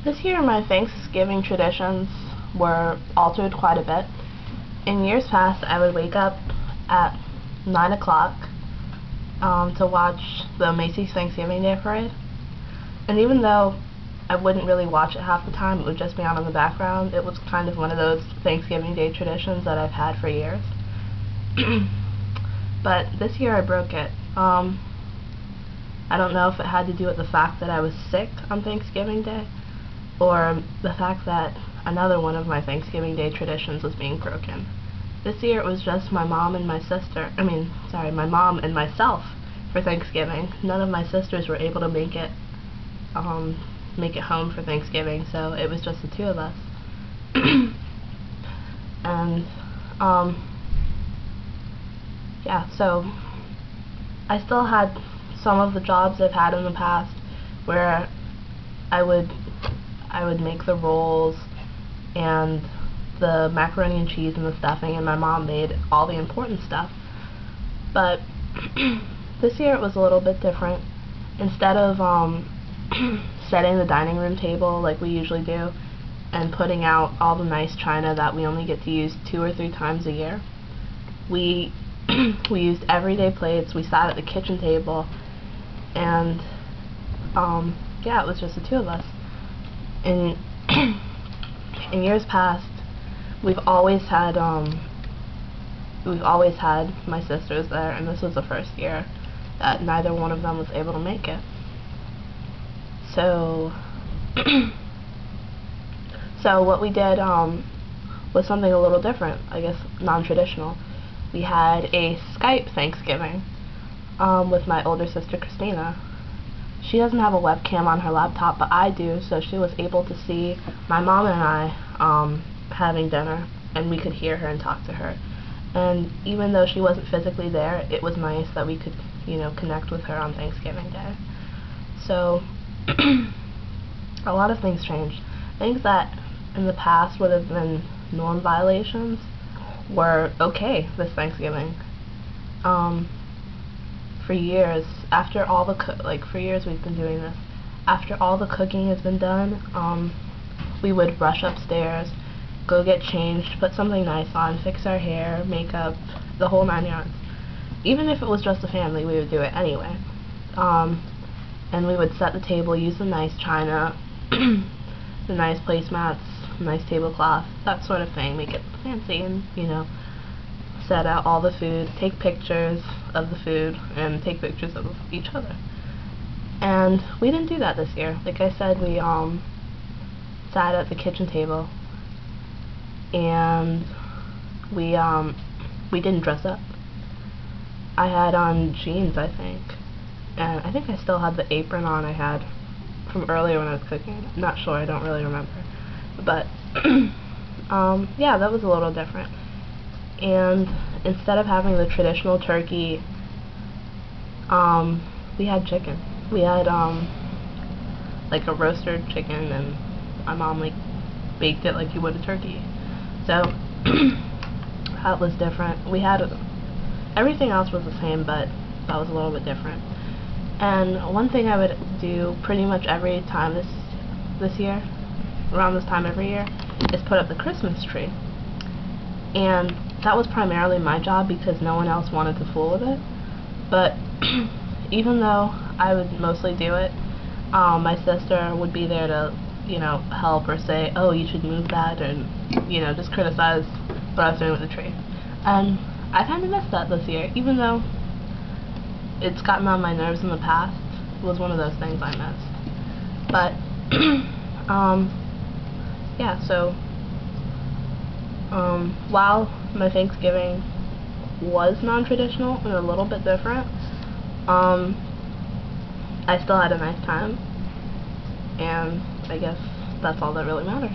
This year my Thanksgiving traditions were altered quite a bit. In years past, I would wake up at 9 o'clock to watch the Macy's Thanksgiving Day Parade. And even though I wouldn't really watch it half the time, it would just be on in the background, it was kind of one of those Thanksgiving Day traditions that I've had for years. But this year I broke it. I don't know if it had to do with the fact that I was sick on Thanksgiving Day, or the fact that another one of my Thanksgiving Day traditions was being broken. This year it was just my mom and my mom and myself for Thanksgiving. None of my sisters were able to make it home for Thanksgiving, so it was just the two of us. And yeah, so I still had some of the jobs I've had in the past where I would make the rolls and the macaroni and cheese and the stuffing, and my mom made all the important stuff. But this year it was a little bit different. Instead of setting the dining room table like we usually do and putting out all the nice china that we only get to use 2 or 3 times a year, we used everyday plates. We sat at the kitchen table, and yeah, it was just the two of us. In years past, we've always had my sisters there, and this was the first year that neither one of them was able to make it. So what we did was something a little different, I guess non-traditional. We had a Skype Thanksgiving with my older sister Christina. She doesn't have a webcam on her laptop, but I do, so she was able to see my mom and I having dinner, and we could hear her and talk to her. And even though she wasn't physically there, it was nice that we could, connect with her on Thanksgiving Day. So a lot of things changed. Things that in the past would have been norm violations were okay this Thanksgiving. For years, after all the for years we've been doing this. After all the cooking has been done, we would rush upstairs, go get changed, put something nice on, fix our hair, makeup, the whole 9 yards. Even if it was just a family, we would do it anyway. And we would set the table, use the nice china, the nice placemats, nice tablecloth, that sort of thing, make it fancy, and set out all the food, take pictures of the food, and take pictures of each other. And we didn't do that this year. Like I said, we sat at the kitchen table, and we didn't dress up. I had on jeans, I think, and I think I still had the apron on I had from earlier when I was cooking. I'm not sure, I don't really remember. But yeah, that was a little different. And instead of having the traditional turkey, we had chicken. We had like a roasted chicken, and my mom baked it like you would a turkey. So that was different. We had everything else was the same, but that was a little bit different. And one thing I would do pretty much every time this year, around this time every year, is put up the Christmas tree. And that was primarily my job because no one else wanted to fool with it. But even though I would mostly do it, my sister would be there to, help or say, oh, you should move that, and, just criticize what I was doing with the tree. And I kind of missed that this year, even though it's gotten on my nerves in the past. It was one of those things I missed. But, yeah, so while my Thanksgiving was non-traditional and a little bit different, I still had a nice time, and I guess that's all that really matters.